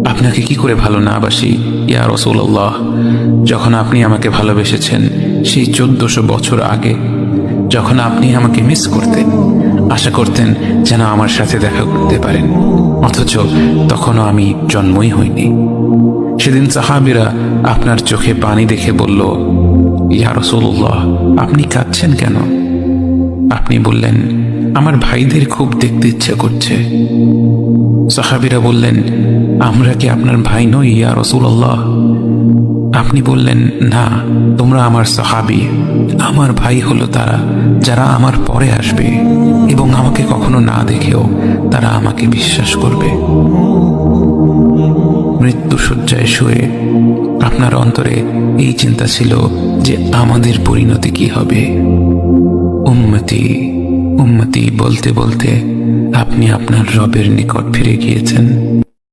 আপনাকে কি করে ভালো না বাসি ইয়া রাসূলুল্লাহ। যখন আপনি আমাকে ভালোবেসেছেন সেই 1400 বছর আগে, যখন আপনি আমাকে মিস করতেন, আশা করতেন যেন আমার সাথে দেখা করতে পারেন, অথচ তখনও আমি জন্মই হইনি। সেদিন সাহাবীরা আপনার চোখে পানি দেখে বলল, ইয়া রাসূলুল্লাহ, আপনি কাঁদছেন কেন? আপনি বললেন, আমার ভাইদের খুব দেখতে ইচ্ছা করছে। সাহাবীরা বললেন, আমরা কি আপনার ভাই নই ইয়া রাসূলুল্লাহ? আপনি বললেন, না, তোমরা আমার সাহাবী। আমার ভাই হলো তারা যারা আমার পরে আসবে এবং আমাকে কখনো না দেখেও তারা আমাকে বিশ্বাস করবে। মৃত্যু শয্যায় শুয়ে আপনার অন্তরে এই চিন্তা ছিল যে আমাদের পরিণতি কি হবে। উম্মতি উম্মতি বলতে বলতে আপনি আপনার রবের নিকট ফিরে গিয়েছেন।